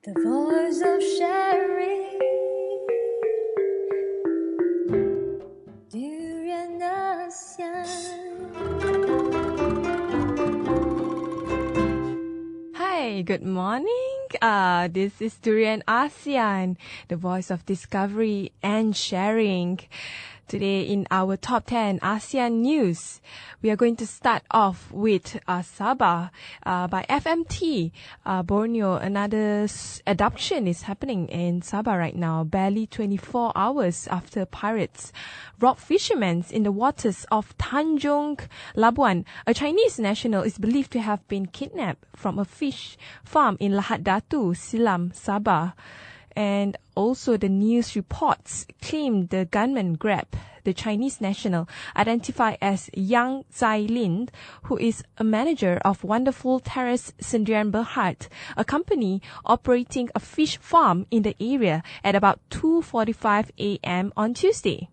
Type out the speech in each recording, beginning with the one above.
The voice of sharing, Durian ASEAN. Hi, good morning. This is Durian ASEAN, the voice of discovery and sharing. Today in our top 10 ASEAN news, we are going to start off with Sabah by FMT. Borneo, another adoption is happening in Sabah right now, barely 24 hours after pirates robbed fishermen in the waters of Tanjung Labuan. A Chinese national is believed to have been kidnapped from a fish farm in Lahad Datu, Silam, Sabah. And also the news reports claim the gunman grabbed the Chinese national identified as Yang Zailin, who is a manager of Wonderful Terrace Sendirian Berhad, a company operating a fish farm in the area at about 2:45 a.m. on Tuesday.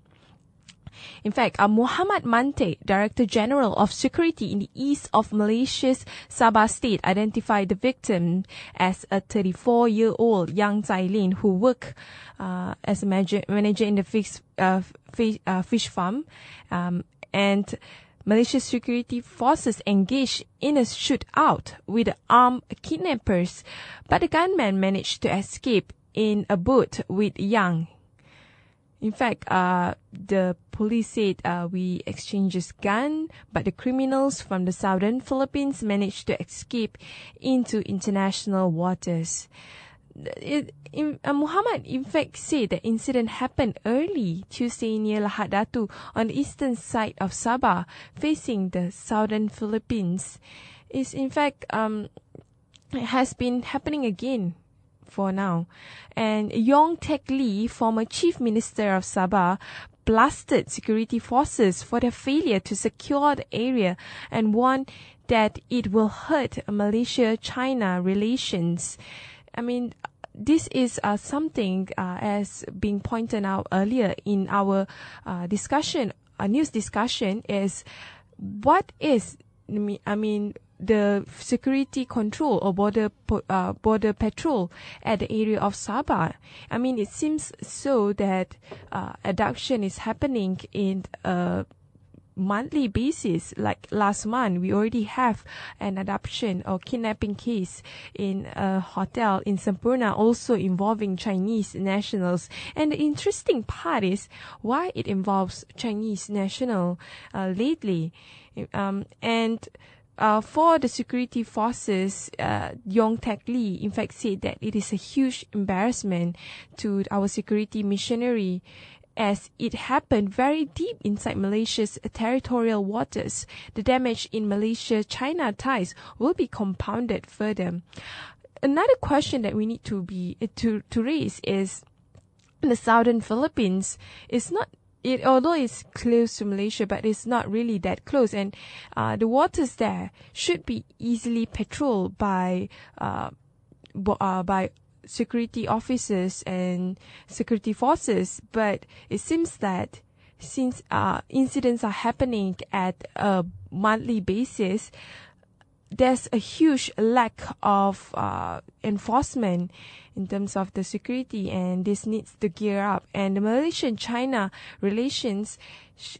In fact, Muhammad Mante, Director General of Security in the east of Malaysia's Sabah state, identified the victim as a 34-year-old Yang Zailin who worked as a manager in the fish farm. And Malaysia's security forces engaged in a shootout with armed kidnappers, but the gunman managed to escape in a boat with Yang. In fact, the police said we exchanged guns, but the criminals from the southern Philippines managed to escape into international waters. Muhammad, in fact, said the incident happened early Tuesday near Lahad Datu on the eastern side of Sabah, facing the southern Philippines. Is in fact, it has been happening again for now. And Yong Tek Lee, former chief minister of Sabah, blasted security forces for their failure to secure the area and warned that it will hurt Malaysia-China relations. I mean, this is something as being pointed out earlier in our news discussion is what is, the security control or border patrol at the area of Sabah. I mean, it seems so that abduction is happening in a monthly basis. Like last month, we already have an abduction or kidnapping case in a hotel in Sampurna, also involving Chinese nationals. And the interesting part is why it involves Chinese national lately. For the security forces, Yong Tek Lee, in fact, said that it is a huge embarrassment to our security machinery as it happened very deep inside Malaysia's territorial waters. The damage in Malaysia-China ties will be compounded further. Another question that we need to raise is the southern Philippines is not. Although it's close to Malaysia, but it's not really that close, and the waters there should be easily patrolled by security officers and security forces. But it seems that since incidents are happening at a monthly basis, there's a huge lack of enforcement in terms of the security, and this needs to gear up. And the Malaysian-China relations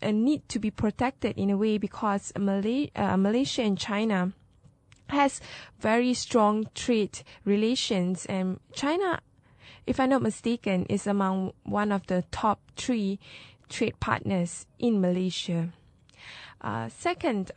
need to be protected in a way because Malaysia and China has very strong trade relations, and China, if I'm not mistaken, is among one of the top 3 trade partners in Malaysia. Second,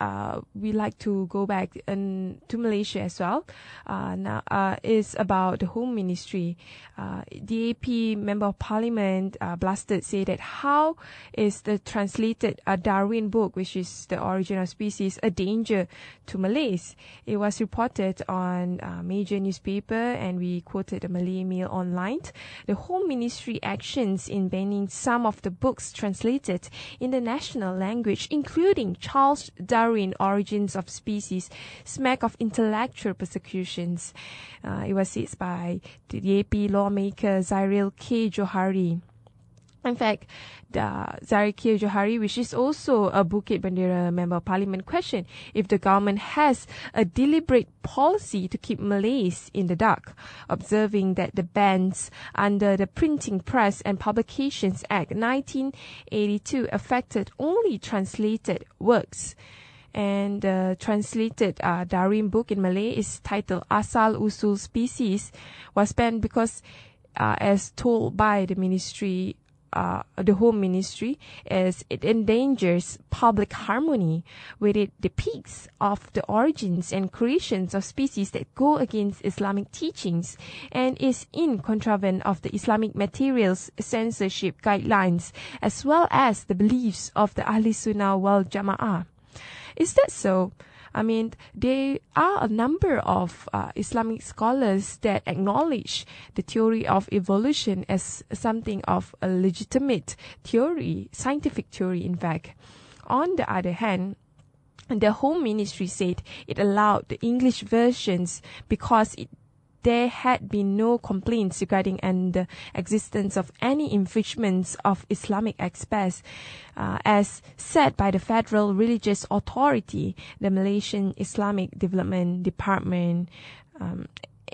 we like to go back to Malaysia as well. Now, is about the Home Ministry. The AP Member of Parliament blasted say that how is the translated Darwin book, which is the origin of species, a danger to Malays? It was reported on a major newspaper, and we quoted the Malay Mail online. The Home Ministry actions in banning some of the books translated in the national language, including Charles Darwin, Origins of Species, smack of intellectual persecutions. It was said by the AP lawmaker Zairil K. Johari. In fact, the Zarikia Johari, which is also a Bukit Bendera Member of Parliament, questioned if the government has a deliberate policy to keep Malays in the dark, observing that the bans under the Printing Press and Publications Act 1982 affected only translated works. And the translated Darwin book in Malay is titled Asal Usul Species, was banned because, as told by the ministry, the Home Ministry, as it endangers public harmony, where it depicts of the origins and creations of species that go against Islamic teachings and is in contravention of the Islamic materials censorship guidelines, as well as the beliefs of the Ahli Sunnah wal Jama'ah. Is that so? I mean, there are a number of Islamic scholars that acknowledge the theory of evolution as something of a legitimate theory, scientific theory, in fact. On the other hand, the Home Ministry said it allowed the English versions because there had been no complaints regarding the existence of any infringements of Islamic aspects, as said by the Federal Religious Authority, the Malaysian Islamic Development Department.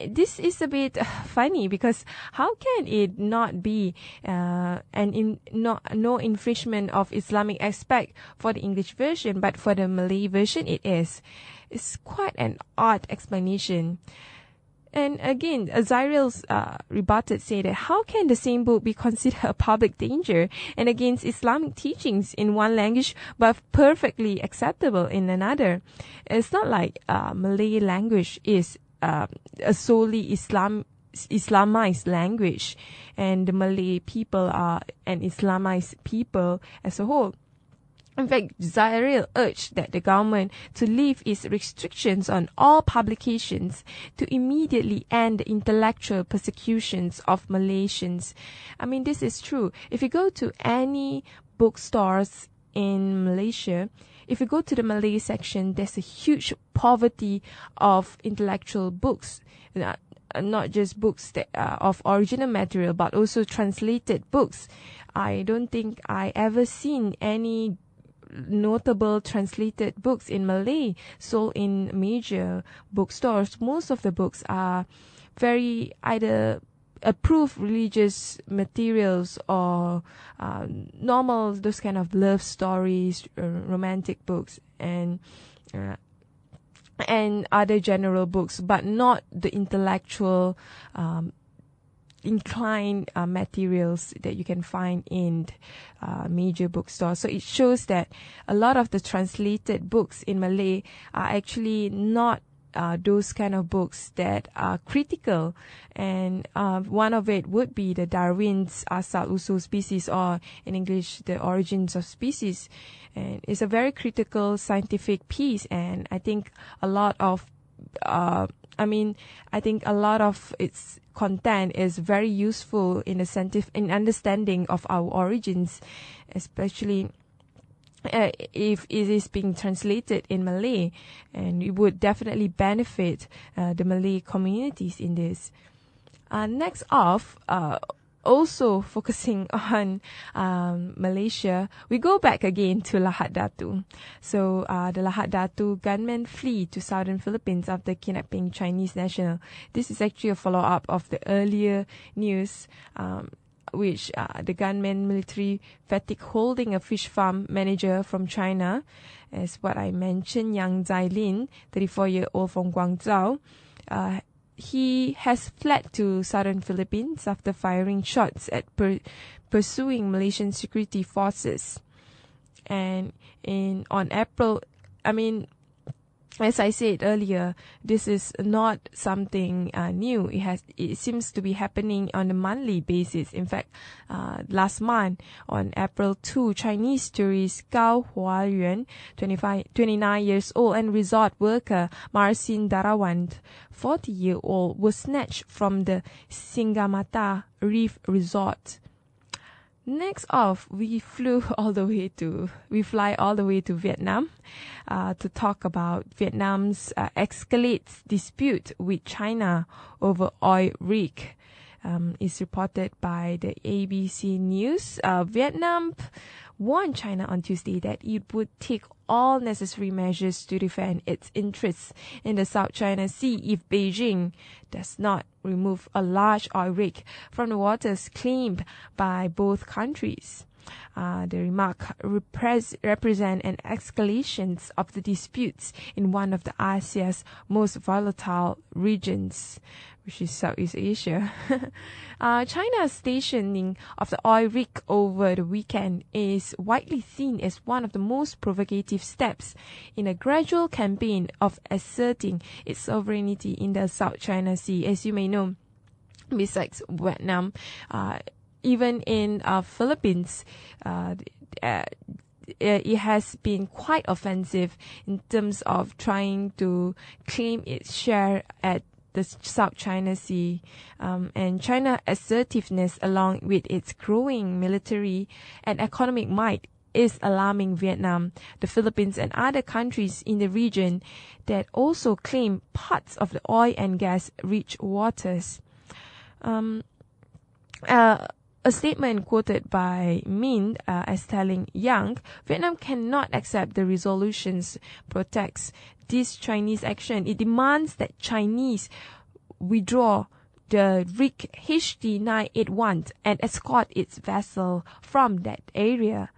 This is a bit funny because how can it not be no infringement of Islamic aspect for the English version, but for the Malay version it is? It's quite an odd explanation. And again, Azariel's rebutted say that how can the same book be considered a public danger and against Islamic teachings in one language but perfectly acceptable in another? It's not like Malay language is a solely Islamized language, and the Malay people are an Islamized people as a whole. In fact, Zariel urged that the government to lift its restrictions on all publications to immediately end the intellectual persecutions of Malaysians. I mean, this is true. If you go to any bookstores in Malaysia, if you go to the Malay section, there's a huge poverty of intellectual books. Not just books that of original material, but also translated books. I don't think I ever seen any notable translated books in Malay sold in major bookstores. Most of the books are very either approved religious materials or normal, those kind of love stories, romantic books, and other general books, but not the intellectual inclined materials that you can find in major bookstores. So it shows that a lot of the translated books in Malay are actually not those kind of books that are critical, and one of it would be the Darwin's Asal Usul Species, or in English, The Origins of Species, and it's a very critical scientific piece, and I think a lot of its content is very useful in in understanding of our origins, especially if it is being translated in Malay, and it would definitely benefit the Malay communities in this. Next off, also focusing on Malaysia, we go back again to Lahad Datu. So the Lahad Datu gunmen flee to southern Philippines after kidnapping Chinese national. This is actually a follow-up of the earlier news, which the gunmen military fatigue holding a fish farm manager from China, as what I mentioned, Yang Zailin, 34-year-old from Guangzhou. He has fled to southern Philippines after firing shots at pursuing Malaysian security forces. And on April, as I said earlier, this is not something new. It seems to be happening on a monthly basis. In fact, last month, on April 2, Chinese tourist Gao Huayuan, 29 years old, and resort worker Marcin Darawan, 40-year-old, was snatched from the Singamata Reef Resort. Next off, we fly all the way to Vietnam to talk about Vietnam's escalates dispute with China over oil rig. is reported by the ABC News. Vietnam warned China on Tuesday that it would take all necessary measures to defend its interests in the South China Sea if Beijing does not remove a large oil rig from the waters claimed by both countries. The remark represent an escalation of the disputes in one of the Asia's most volatile regions, which is Southeast Asia. China's stationing of the oil rig over the weekend is widely seen as one of the most provocative steps in a gradual campaign of asserting its sovereignty in the South China Sea. As you may know, besides Vietnam, even in Philippines, it has been quite offensive in terms of trying to claim its share at the South China Sea, and China's assertiveness along with its growing military and economic might is alarming Vietnam, the Philippines and other countries in the region that also claim parts of the oil and gas rich waters. A statement quoted by Min as telling Yang, Vietnam cannot accept the resolutions protects this Chinese action. It demands that Chinese withdraw the rig HD981 and escort its vessel from that area.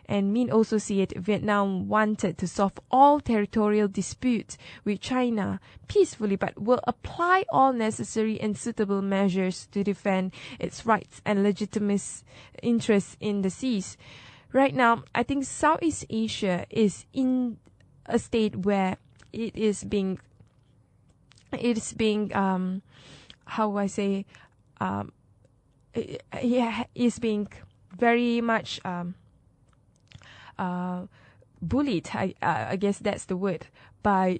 And Min also said Vietnam wanted to solve all territorial disputes with China peacefully, but will apply all necessary and suitable measures to defend its rights and legitimate interests in the seas. Right now, I think Southeast Asia is in a state where it is being very much bullied, I guess that's the word, by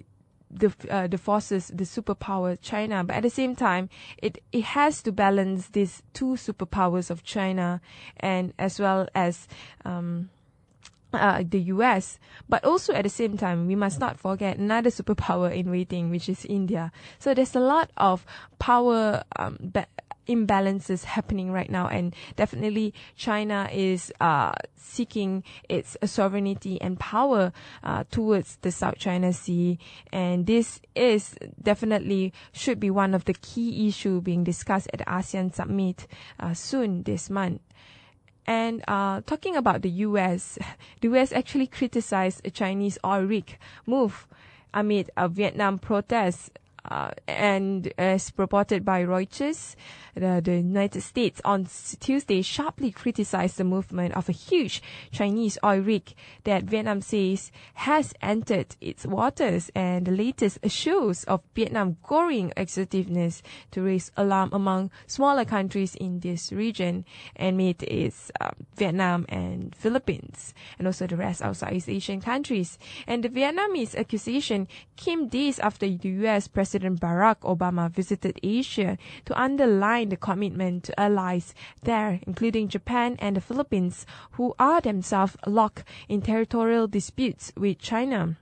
the forces, the superpower China. But at the same time, it has to balance these two superpowers of China and as well as the US. But also at the same time, we must not forget another superpower in waiting, which is India. So there's a lot of power imbalances happening right now, and definitely China is seeking its sovereignty and power towards the South China Sea, and this is definitely should be one of the key issue being discussed at the ASEAN summit soon this month. And talking about the US, the US actually criticized a Chinese oil rig move amid a Vietnam protests. And as reported by Reuters, the United States on Tuesday sharply criticized the movement of a huge Chinese oil rig that Vietnam says has entered its waters, and the latest shows of Vietnam growing assertiveness to raise alarm among smaller countries in this region, and made its Vietnam and Philippines, and also the rest of Southeast Asian countries. And the Vietnamese accusation came days after the U.S. President Barack Obama visited Asia to underline the commitment to allies there, including Japan and the Philippines, who are themselves locked in territorial disputes with China.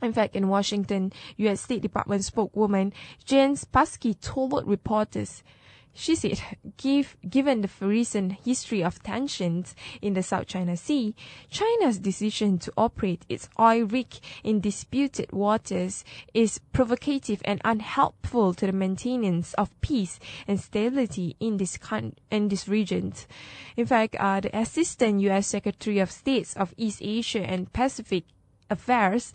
In fact, in Washington, U.S. State Department spokeswoman Jen Psaki told reporters, she said, given the recent history of tensions in the South China Sea, China's decision to operate its oil rig in disputed waters is provocative and unhelpful to the maintenance of peace and stability in this region. In fact, the Assistant U.S. Secretary of State of East Asia and Pacific Affairs,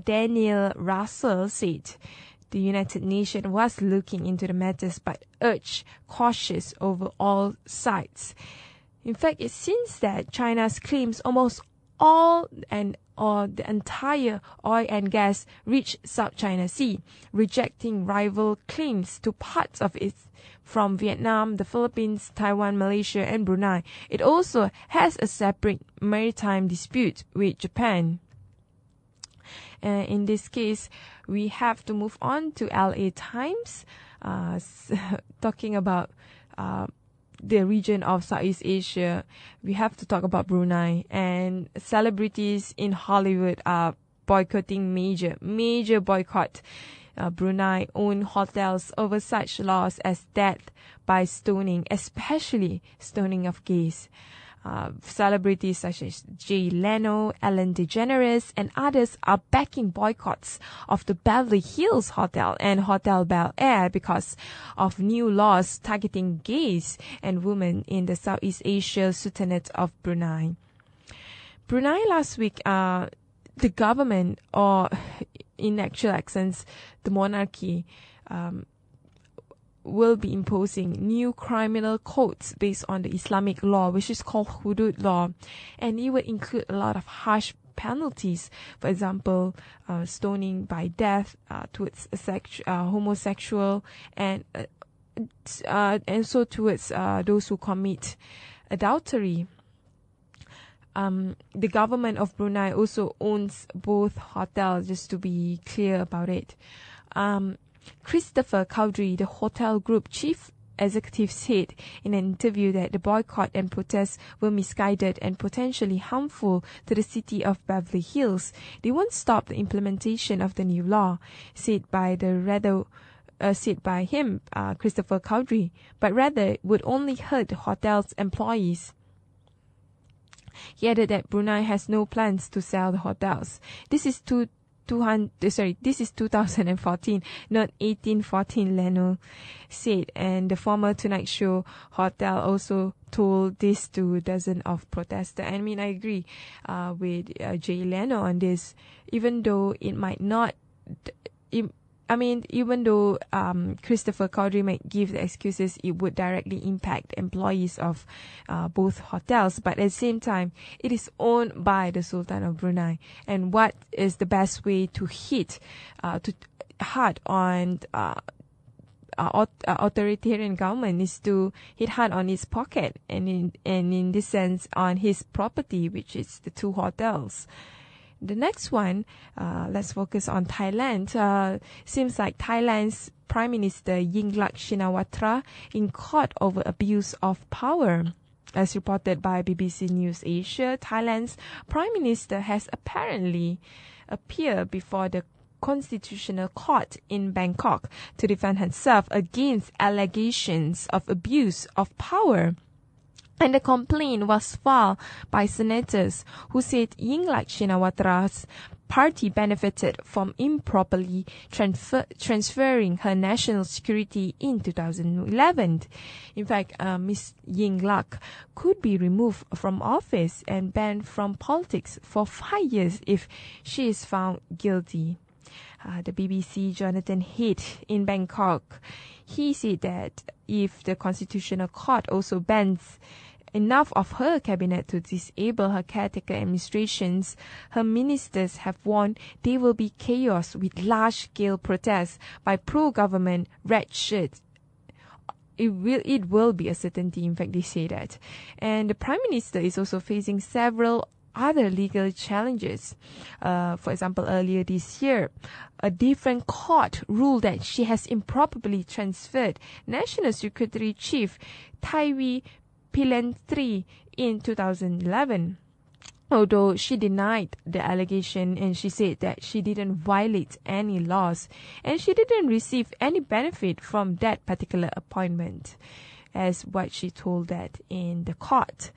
Daniel Russell, said the United Nations was looking into the matters but urged cautious over all sides. In fact, it seems that China's claims almost all or the entire oil and gas rich South China Sea, rejecting rival claims to parts of it from Vietnam, the Philippines, Taiwan, Malaysia, and Brunei. It also has a separate maritime dispute with Japan. In this case, we have to move on to LA Times, talking about the region of Southeast Asia. We have to talk about Brunei, and celebrities in Hollywood are boycotting major boycott Brunei-owned hotels over such laws as death by stoning, especially stoning of gays. Celebrities such as Jay Leno, Ellen DeGeneres, and others are backing boycotts of the Beverly Hills Hotel and Hotel Bel Air because of new laws targeting gays and women in the Southeast Asia Sultanate of Brunei. Brunei last week, the government, or in actual essence, the monarchy, will be imposing new criminal codes based on the Islamic law, which is called hudud law, and it will include a lot of harsh penalties. For example, stoning by death towards homosexual, and so towards those who commit adultery. The government of Brunei also owns both hotels, just to be clear about it. Christopher Cowdery, the hotel group chief executive, said in an interview that the boycott and protests were misguided and potentially harmful to the city of Beverly Hills. They won't stop the implementation of the new law, said by him, Christopher Cowdery, but rather would only hurt the hotel's employees. He added that Brunei has no plans to sell the hotels. This is 2014, not 1814, Leno said. And the former Tonight Show hotel also told this to dozens of protesters. I mean, I agree with Jay Leno on this, even though it might not... even though Christopher Cowdery might give the excuses, it would directly impact employees of both hotels. But at the same time, it is owned by the Sultan of Brunei. And what is the best way to hit hard on authoritarian government is to hit hard on his pocket, and in this sense on his property, which is the two hotels. The next one, let's focus on Thailand. Seems like Thailand's Prime Minister Yingluck Shinawatra in court over abuse of power. As reported by BBC News Asia, Thailand's Prime Minister has apparently appeared before the Constitutional Court in Bangkok to defend herself against allegations of abuse of power. And the complaint was filed by senators who said Yingluck Shinawatra's party benefited from improperly transferring her national security in 2011. In fact, Ms. Yingluck could be removed from office and banned from politics for 5 years if she is found guilty. The BBC Jonathan Head in Bangkok, he said that if the Constitutional Court also bans enough of her cabinet to disable her caretaker administrations, her ministers have warned there will be chaos with large-scale protests by pro-government red shirts. It will be a certainty, in fact, they say that. And the Prime Minister is also facing several other legal challenges. For example, earlier this year, a different court ruled that she has improperly transferred National Secretary Chief Taiwi Pilentri in 2011. Although she denied the allegation and she said that she didn't violate any laws and she didn't receive any benefit from that particular appointment, as what she told that in the court.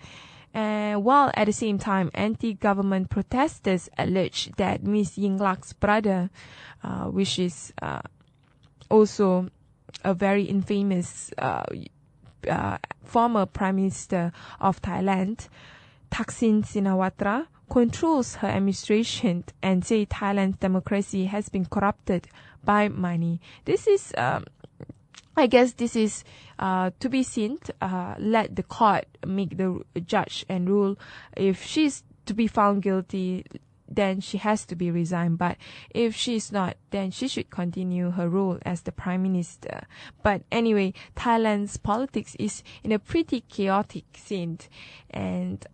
While at the same time, anti-government protesters alleged that Ms. Yingluck's brother, which is also a very infamous former Prime Minister of Thailand, Thaksin Shinawatra, controls her administration and say Thailand's democracy has been corrupted by money. This is, I guess this is to be seen. Let the court make the judge and rule. If she's to be found guilty, then she has to be resigned. But if she's not, then she should continue her role as the Prime Minister. But anyway, Thailand's politics is in a pretty chaotic scene, and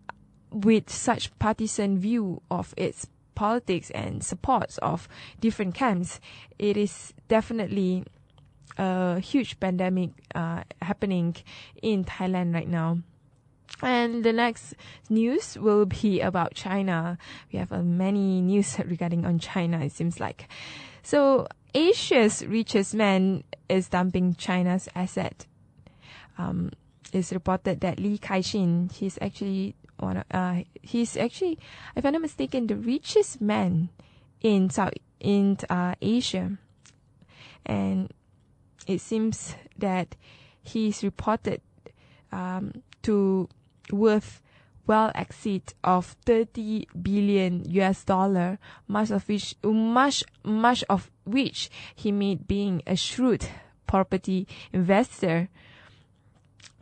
with such partisan view of its politics and supports of different camps, it is definitely a huge pandemic happening in Thailand right now. And the next news will be about China. We have many news regarding on China, it seems like. So Asia's richest man is dumping China's asset. It's reported that Li Kai-shing, he's actually, if I'm not mistaken, the richest man in Asia. And it seems that he's reported to worth well exceed of 30 billion US dollar, much of which he made being a shrewd property investor.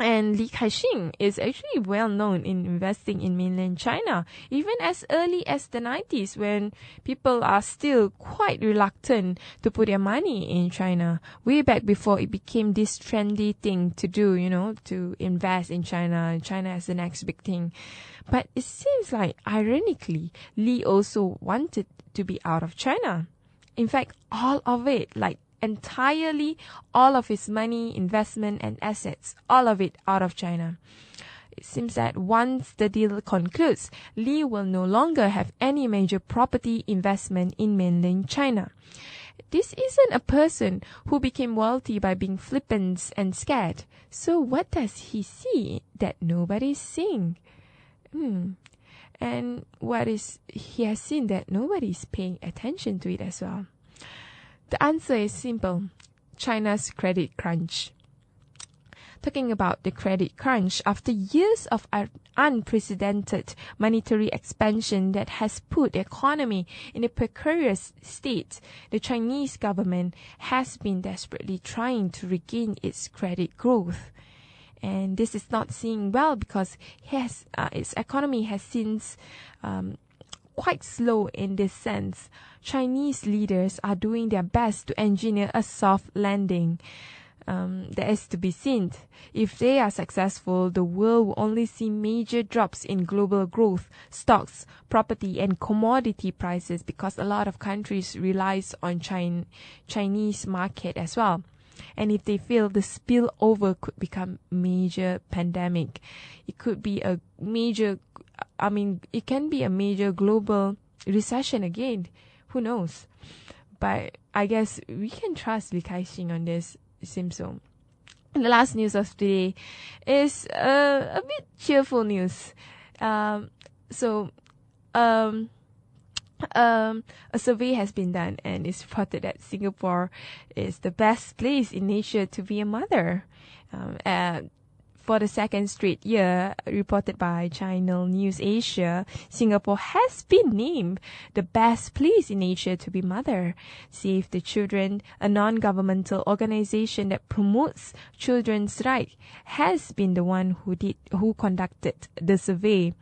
And Li Kai-shing is actually well known in investing in mainland China, even as early as the 90s, when people are still quite reluctant to put their money in China, way back before it became this trendy thing to do, to invest in China as the next big thing. But it seems like, ironically, Li also wanted to be out of China. In fact, all of it, entirely all of his money, investment and assets, all of it out of China. It seems that once the deal concludes, Li will no longer have any major property investment in mainland China. This isn't a person who became wealthy by being flippant and scared. So what does he see that nobody's seeing? And what is he has seen that nobody's paying attention to it as well? The answer is simple: China's credit crunch. Talking about the credit crunch, after years of unprecedented monetary expansion that has put the economy in a precarious state, the Chinese government has been desperately trying to regain its credit growth. And this is not seeing well because its economy has since quite slow in this sense. Chinese leaders are doing their best to engineer a soft landing. That is to be seen. If they are successful, the world will only see major drops in global growth, stocks, property and commodity prices, because a lot of countries relies on Chinese market as well. And if they fail, the spillover could become major pandemic. It could be it can be a major global recession again. Who knows? But I guess we can trust Li Kai-shing on this. It seems so. And the last news of today is a bit cheerful news. A survey has been done, and it's reported that Singapore is the best place in Asia to be a mother. For the second straight year, reported by Channel News Asia, Singapore has been named the best place in Asia to be mother. Save the Children, a non-governmental organization that promotes children's rights, has been the one who conducted the survey.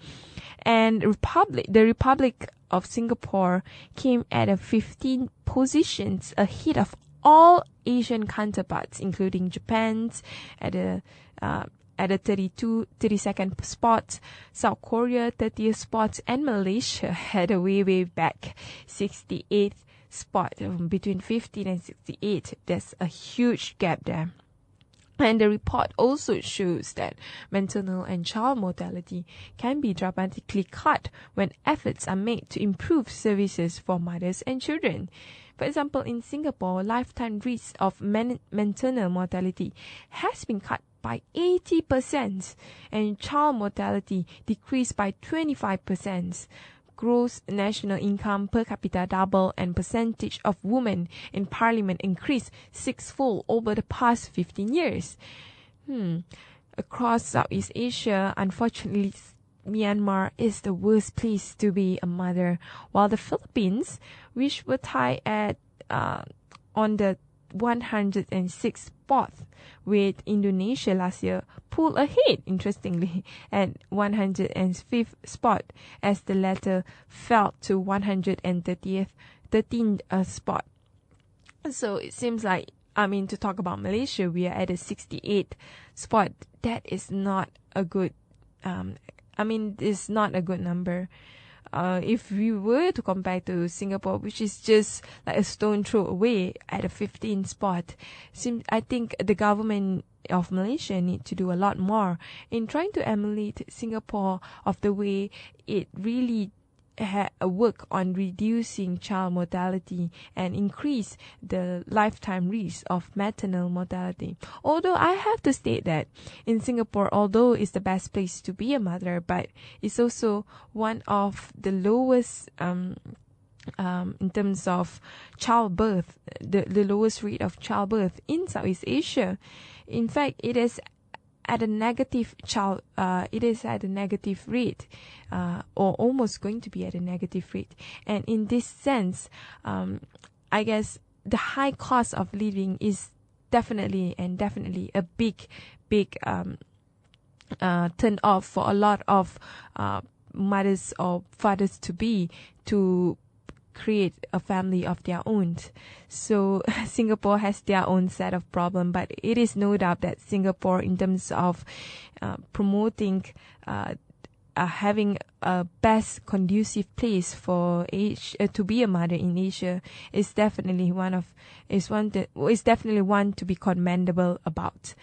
And the Republic of Singapore came at 15 positions ahead of all Asian counterparts, including Japan's at the 32nd spot, South Korea 30th spot, and Malaysia had a way back 68th spot. Between 15 and 68, there's a huge gap there. And the report also shows that maternal and child mortality can be dramatically cut when efforts are made to improve services for mothers and children. For example, in Singapore, lifetime risk of maternal mortality has been cut by 80%, and child mortality decreased by 25%. Gross national income per capita doubled, and percentage of women in parliament increased sixfold over the past 15 years. Across Southeast Asia, unfortunately, Myanmar is the worst place to be a mother, while the Philippines, which were tied at on the 106th spot with Indonesia last year, pulled ahead, interestingly, at 105th spot, as the latter fell to 113th spot. So it seems like, to talk about Malaysia, we are at a 68th spot. That is not a good, it's not a good number. If we were to compare to Singapore, which is just like a stone throw away at a 15th spot, I think the government of Malaysia need to do a lot more in trying to emulate Singapore of the way it really work on reducing child mortality and increase the lifetime risk of maternal mortality. Although I have to state that in Singapore, although it's the best place to be a mother, but it's also one of the lowest in terms of childbirth, the lowest rate of childbirth in Southeast Asia. In fact, it is at a negative rate, or almost going to be at a negative rate. And in this sense, I guess the high cost of living is definitely a big turn off for a lot of mothers or fathers to create a family of their own. So Singapore has their own set of problem, but it is no doubt that Singapore, in terms of promoting having a best conducive place for to be a mother in Asia, is definitely one to be commendable about.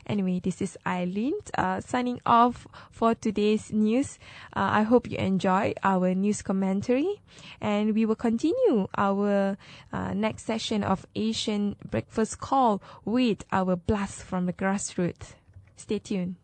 Anyway, this is Arlene signing off for today's news. I hope you enjoy our news commentary, and we will continue our next session of Asian Breakfast Call with our blast from the grassroots. Stay tuned.